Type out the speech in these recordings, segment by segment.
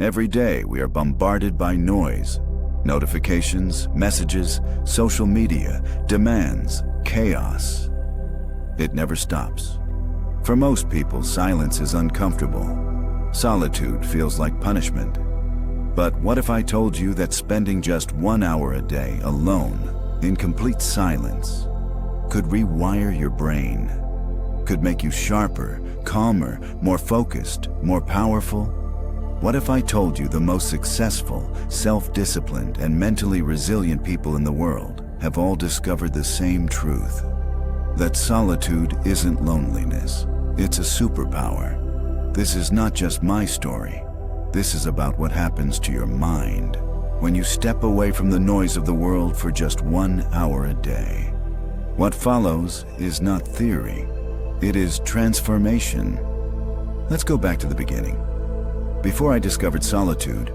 Every day we are bombarded by noise, notifications, messages, social media, demands, chaos. It never stops. For most people, silence is uncomfortable. Solitude feels like punishment. But what if I told you that spending just 1 hour a day alone, in complete silence, could rewire your brain, could make you sharper, calmer, more focused, more powerful? What if I told you the most successful, self-disciplined, and mentally resilient people in the world have all discovered the same truth? That solitude isn't loneliness, it's a superpower. This is not just my story. This is about what happens to your mind when you step away from the noise of the world for just 1 hour a day. What follows is not theory, it is transformation. Let's go back to the beginning. Before I discovered solitude,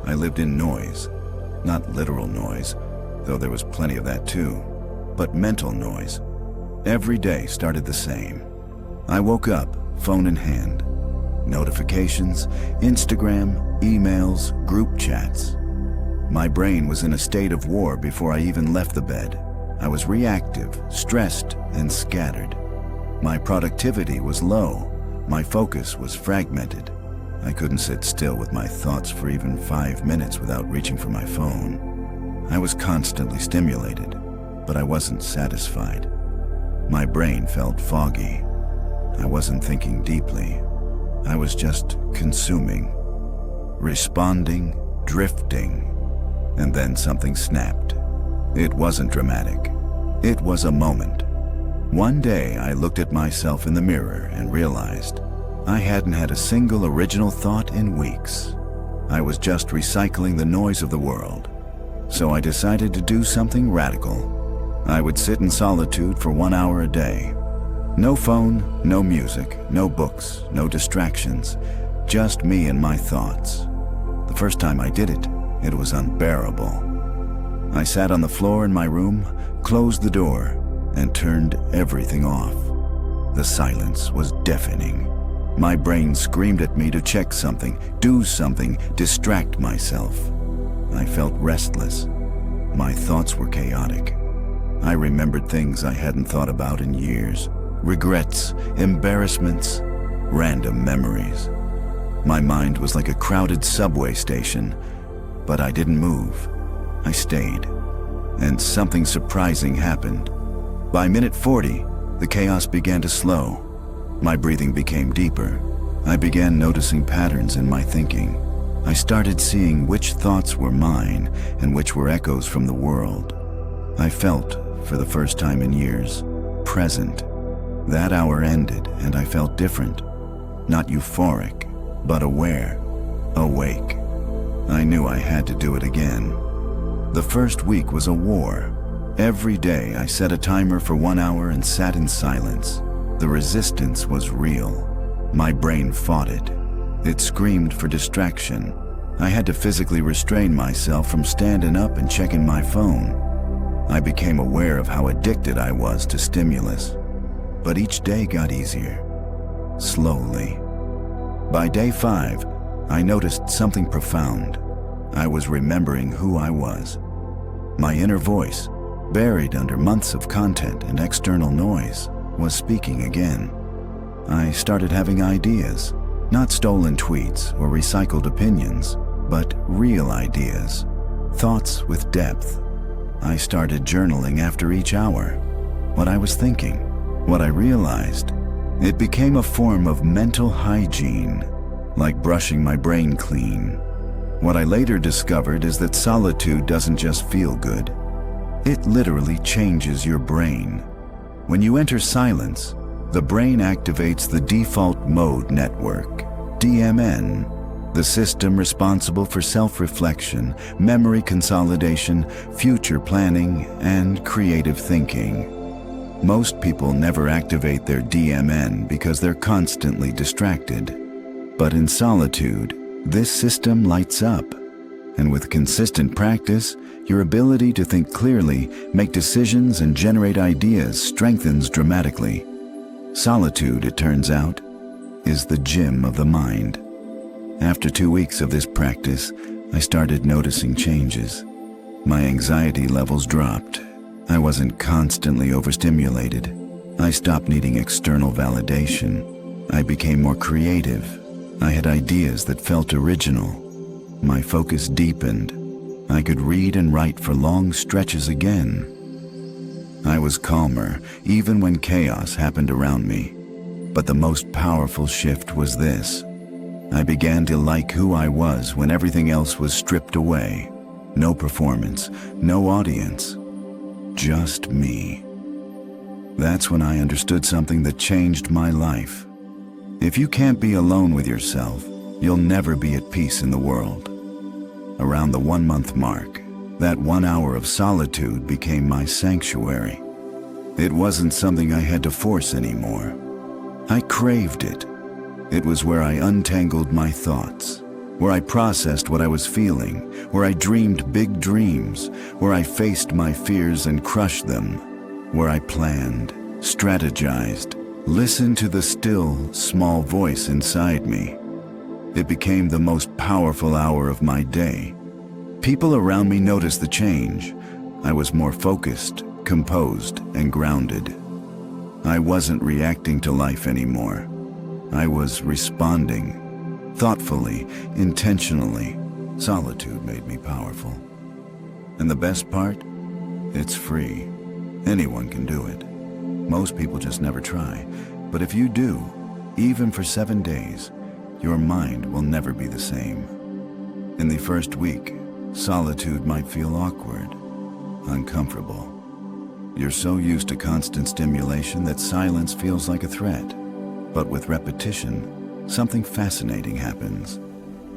I lived in noise. Not literal noise, though there was plenty of that too, but mental noise. Every day started the same. I woke up, phone in hand. Notifications, Instagram, emails, group chats. My brain was in a state of war before I even left the bed. I was reactive, stressed, and scattered. My productivity was low. My focus was fragmented. I couldn't sit still with my thoughts for even 5 minutes without reaching for my phone. I was constantly stimulated, but I wasn't satisfied. My brain felt foggy. I wasn't thinking deeply. I was just consuming, responding, drifting, and then something snapped. It wasn't dramatic. It was a moment. One day I looked at myself in the mirror and realized I hadn't had a single original thought in weeks. I was just recycling the noise of the world. So I decided to do something radical. I would sit in solitude for 1 hour a day. No phone, no music, no books, no distractions, just me and my thoughts. The first time I did it, it was unbearable. I sat on the floor in my room, closed the door, and turned everything off. The silence was deafening. My brain screamed at me to check something, do something, distract myself. I felt restless. My thoughts were chaotic. I remembered things I hadn't thought about in years. Regrets, embarrassments, random memories. My mind was like a crowded subway station, but I didn't move. I stayed, and something surprising happened. By minute 40, the chaos began to slow. My breathing became deeper. I began noticing patterns in my thinking. I started seeing which thoughts were mine and which were echoes from the world. I felt, for the first time in years, present. That hour ended and I felt different. Not euphoric, but aware, awake. I knew I had to do it again. The first week was a war. Every day I set a timer for 1 hour and sat in silence. The resistance was real. My brain fought it. It screamed for distraction. I had to physically restrain myself from standing up and checking my phone. I became aware of how addicted I was to stimulus. But each day got easier, slowly. By day 5, I noticed something profound. I was remembering who I was. My inner voice, buried under months of content and external noise, was speaking again. I started having ideas, not stolen tweets or recycled opinions, but real ideas, thoughts with depth. I started journaling after each hour. What I was thinking, what I realized, it became a form of mental hygiene, like brushing my brain clean. What I later discovered is that solitude doesn't just feel good. It literally changes your brain. When you enter silence, the brain activates the default mode network, DMN, the system responsible for self-reflection, memory consolidation, future planning, and creative thinking. Most people never activate their DMN because they're constantly distracted. But in solitude, this system lights up. And with consistent practice, your ability to think clearly, make decisions, and generate ideas strengthens dramatically. Solitude, it turns out, is the gym of the mind. After 2 weeks of this practice, I started noticing changes. My anxiety levels dropped. I wasn't constantly overstimulated. I stopped needing external validation. I became more creative. I had ideas that felt original. My focus deepened. I could read and write for long stretches again. I was calmer, even when chaos happened around me. But the most powerful shift was this. I began to like who I was when everything else was stripped away. No performance, no audience, just me. That's when I understood something that changed my life. If you can't be alone with yourself, you'll never be at peace in the world. Around the 1-month mark, that 1 hour of solitude became my sanctuary. It wasn't something I had to force anymore. I craved it. It was where I untangled my thoughts, where I processed what I was feeling, where I dreamed big dreams, where I faced my fears and crushed them, where I planned, strategized, listened to the still, small voice inside me. It became the most powerful hour of my day. People around me noticed the change. I was more focused, composed, and grounded. I wasn't reacting to life anymore. I was responding, thoughtfully, intentionally. Solitude made me powerful. And the best part? It's free. Anyone can do it. Most people just never try. But if you do, even for 7 days, your mind will never be the same. In the first week, solitude might feel awkward, uncomfortable. You're so used to constant stimulation that silence feels like a threat. But with repetition, something fascinating happens.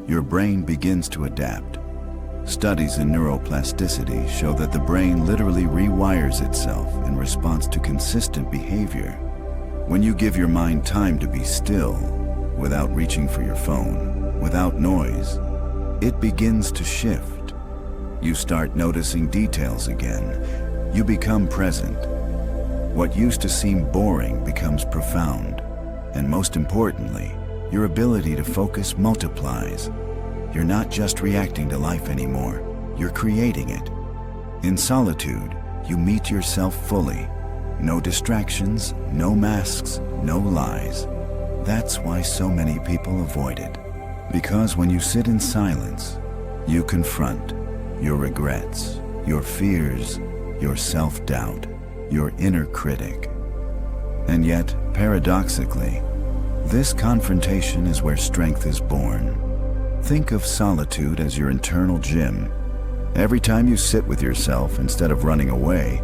Your brain begins to adapt. Studies in neuroplasticity show that the brain literally rewires itself in response to consistent behavior. When you give your mind time to be still, without reaching for your phone, without noise, it begins to shift. You start noticing details again. You become present. What used to seem boring becomes profound. And most importantly, your ability to focus multiplies. You're not just reacting to life anymore, you're creating it. In solitude, you meet yourself fully. No distractions, no masks, no lies. That's why so many people avoid it. Because when you sit in silence, you confront your regrets, your fears, your self-doubt, your inner critic. And yet, paradoxically, this confrontation is where strength is born. Think of solitude as your internal gym. Every time you sit with yourself instead of running away,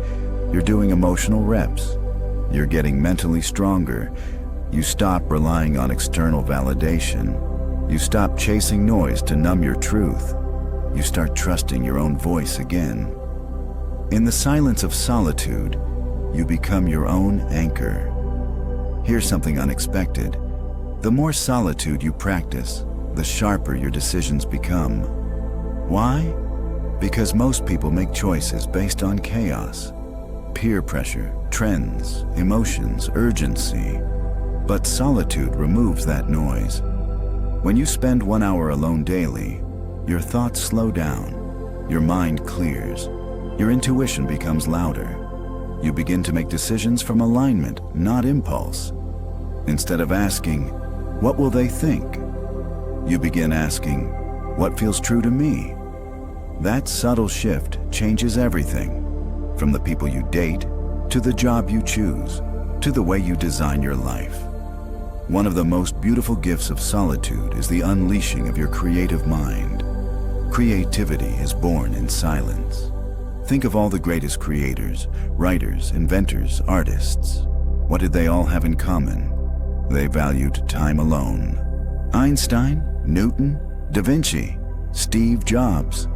you're doing emotional reps. You're getting mentally stronger. You stop relying on external validation. You stop chasing noise to numb your truth. You start trusting your own voice again. In the silence of solitude, you become your own anchor. Here's something unexpected. The more solitude you practice, the sharper your decisions become. Why? Because most people make choices based on chaos, peer pressure, trends, emotions, urgency. But solitude removes that noise. When you spend 1 hour alone daily, your thoughts slow down, your mind clears, your intuition becomes louder. You begin to make decisions from alignment, not impulse. Instead of asking, "What will they think?" you begin asking, "What feels true to me?" That subtle shift changes everything, from the people you date, to the job you choose, to the way you design your life. One of the most beautiful gifts of solitude is the unleashing of your creative mind. Creativity is born in silence. Think of all the greatest creators, writers, inventors, artists. What did they all have in common? They valued time alone. Einstein, Newton, Da Vinci, Steve Jobs.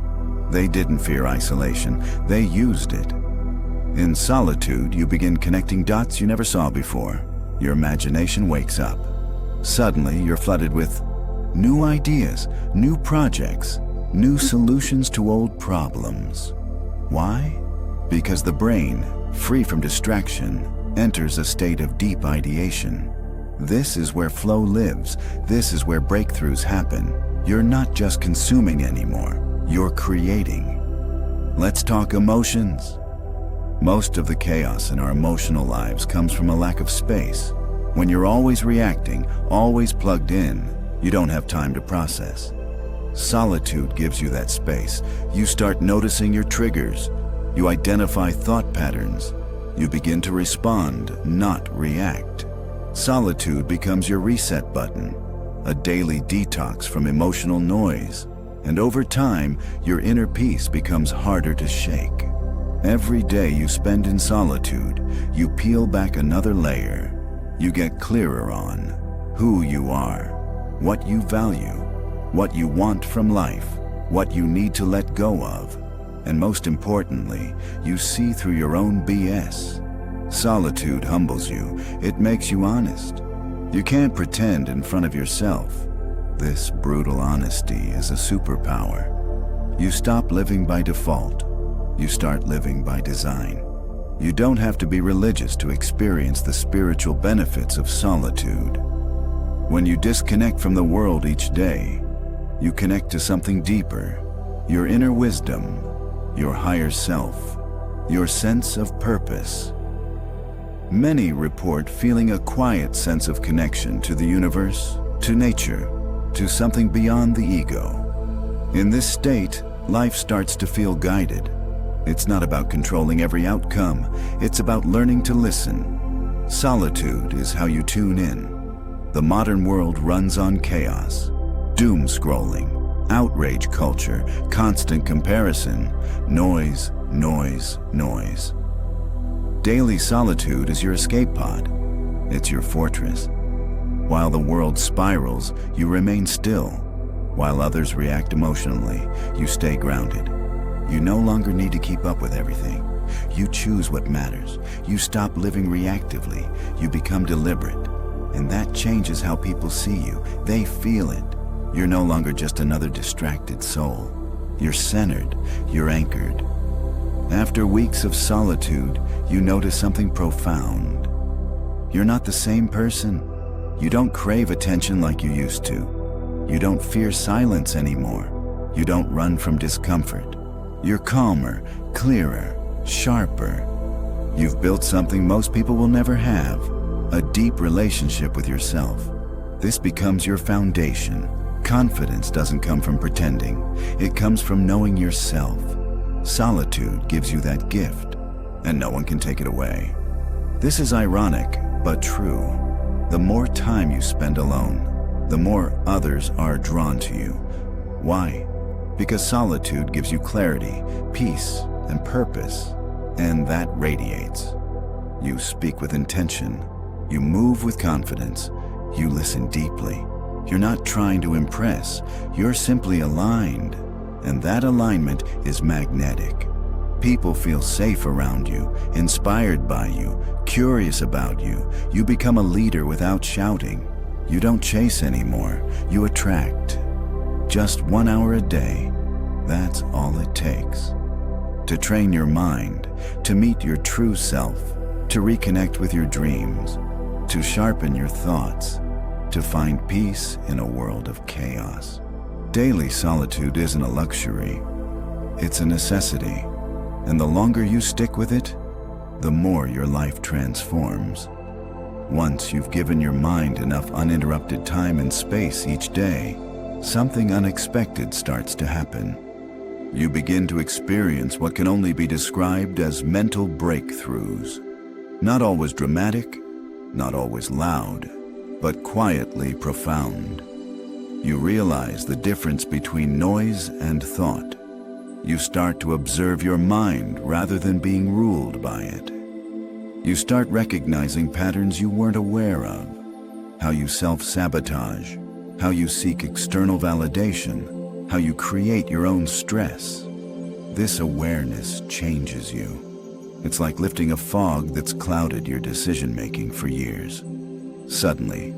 They didn't fear isolation, they used it. In solitude, you begin connecting dots you never saw before. Your imagination wakes up. Suddenly, you're flooded with new ideas, new projects, new solutions to old problems. Why? Because the brain, free from distraction, enters a state of deep ideation. This is where flow lives. This is where breakthroughs happen. You're not just consuming anymore, you're creating. Let's talk emotions. Most of the chaos in our emotional lives comes from a lack of space. When you're always reacting, always plugged in, you don't have time to process. Solitude gives you that space. You start noticing your triggers. You identify thought patterns. You begin to respond, not react. Solitude becomes your reset button, a daily detox from emotional noise. And over time, your inner peace becomes harder to shake. Every day you spend in solitude, you peel back another layer. You get clearer on who you are, what you value, what you want from life, what you need to let go of, and most importantly, you see through your own BS. Solitude humbles you. It makes you honest. You can't pretend in front of yourself. This brutal honesty is a superpower. You stop living by default. You start living by design. You don't have to be religious to experience the spiritual benefits of solitude. When you disconnect from the world each day, you connect to something deeper, your inner wisdom, your higher self, your sense of purpose. Many report feeling a quiet sense of connection to the universe, to nature, to something beyond the ego. In this state, life starts to feel guided. It's not about controlling every outcome, it's about learning to listen. Solitude is how you tune in. The modern world runs on chaos, doom scrolling, outrage culture, constant comparison, noise, noise, noise. Daily solitude is your escape pod. It's your fortress. While the world spirals, you remain still. While others react emotionally, you stay grounded. You no longer need to keep up with everything. You choose what matters. You stop living reactively. You become deliberate. And that changes how people see you. They feel it. You're no longer just another distracted soul. You're centered. You're anchored. After weeks of solitude, you notice something profound. You're not the same person. You don't crave attention like you used to. You don't fear silence anymore. You don't run from discomfort. You're calmer, clearer, sharper. You've built something most people will never have, a deep relationship with yourself. This becomes your foundation. Confidence doesn't come from pretending. It comes from knowing yourself. Solitude gives you that gift, and no one can take it away. This is ironic, but true. The more time you spend alone, the more others are drawn to you. Why? Because solitude gives you clarity, peace, and purpose, and that radiates. You speak with intention. You move with confidence. You listen deeply. You're not trying to impress. You're simply aligned. And that alignment is magnetic. People feel safe around you, inspired by you, curious about you. You become a leader without shouting. You don't chase anymore. You attract. Just 1 hour a day, that's all it takes. To train your mind, to meet your true self, to reconnect with your dreams, to sharpen your thoughts, to find peace in a world of chaos. Daily solitude isn't a luxury, it's a necessity. And the longer you stick with it, the more your life transforms. Once you've given your mind enough uninterrupted time and space each day, something unexpected starts to happen. You begin to experience what can only be described as mental breakthroughs. Not always dramatic, not always loud, but quietly profound. You realize the difference between noise and thought. You start to observe your mind rather than being ruled by it. You start recognizing patterns you weren't aware of, how you self-sabotage, how you seek external validation, how you create your own stress. This awareness changes you. It's like lifting a fog that's clouded your decision-making for years. Suddenly,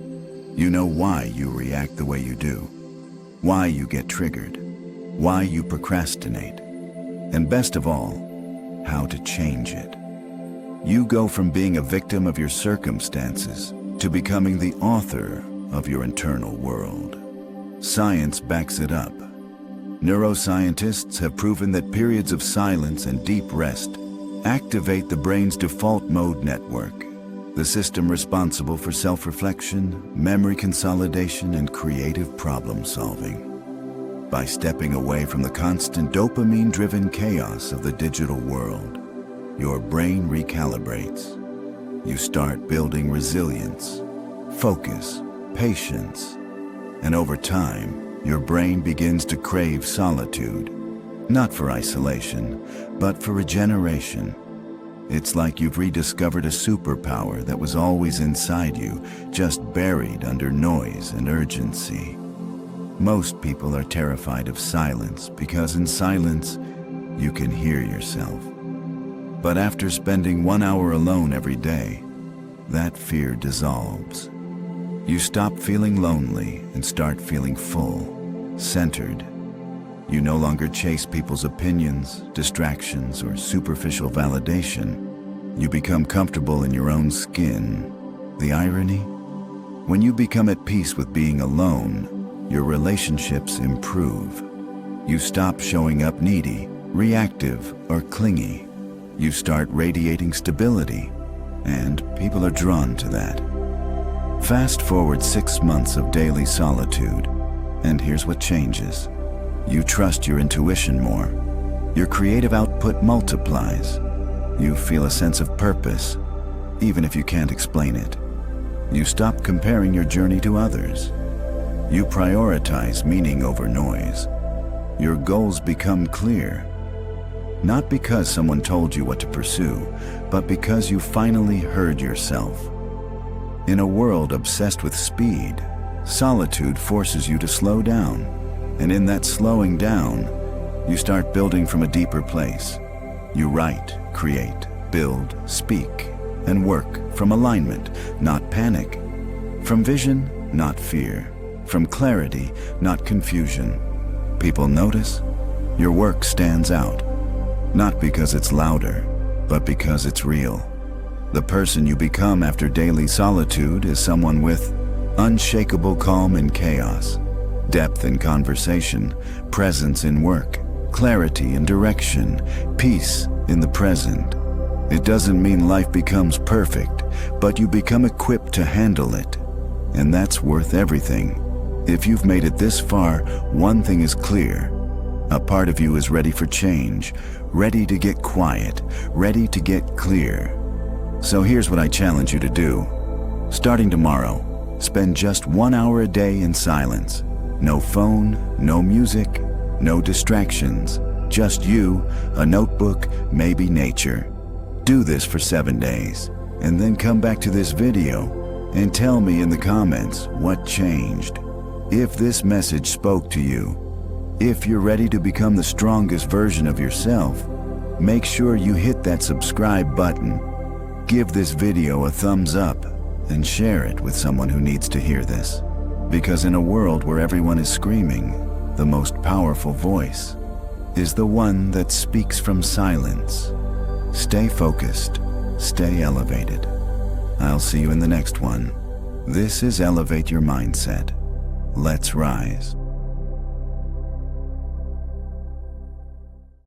you know why you react the way you do, why you get triggered, why you procrastinate, and best of all, how to change it. You go from being a victim of your circumstances to becoming the author of your internal world. Science backs it up. Neuroscientists have proven that periods of silence and deep rest activate the brain's default mode network, the system responsible for self-reflection, memory consolidation, and creative problem-solving. By stepping away from the constant dopamine-driven chaos of the digital world, your brain recalibrates. You start building resilience, focus, patience, and over time, your brain begins to crave solitude, not for isolation, but for regeneration. It's like you've rediscovered a superpower that was always inside you, just buried under noise and urgency. Most people are terrified of silence because in silence, you can hear yourself. But after spending 1 hour alone every day, that fear dissolves. You stop feeling lonely and start feeling full, centered. You no longer chase people's opinions, distractions, or superficial validation. You become comfortable in your own skin. The irony? When you become at peace with being alone, your relationships improve. You stop showing up needy, reactive, or clingy. You start radiating stability, and people are drawn to that. Fast forward 6 months of daily solitude, and here's what changes. You trust your intuition more. Your creative output multiplies. You feel a sense of purpose, even if you can't explain it. You stop comparing your journey to others. You prioritize meaning over noise. Your goals become clear. Not because someone told you what to pursue, but because you finally heard yourself. In a world obsessed with speed, solitude forces you to slow down. And in that slowing down, you start building from a deeper place. You write, create, build, speak, and work from alignment, not panic. From vision, not fear. From clarity, not confusion. People notice. Your work stands out. Not because it's louder, but because it's real. The person you become after daily solitude is someone with unshakable calm in chaos, depth in conversation, presence in work, clarity in direction, peace in the present. It doesn't mean life becomes perfect, but you become equipped to handle it. And that's worth everything. If you've made it this far, one thing is clear. A part of you is ready for change, ready to get quiet, ready to get clear. So here's what I challenge you to do. Starting tomorrow, spend just 1 hour a day in silence. No phone, no music, no distractions. Just you, a notebook, maybe nature. Do this for 7 days, and then come back to this video and tell me in the comments what changed. If this message spoke to you, if you're ready to become the strongest version of yourself, make sure you hit that subscribe button. Give this video a thumbs up and share it with someone who needs to hear this. Because in a world where everyone is screaming, the most powerful voice is the one that speaks from silence. Stay focused, stay elevated. I'll see you in the next one. This is Elevate Your Mindset. Let's rise.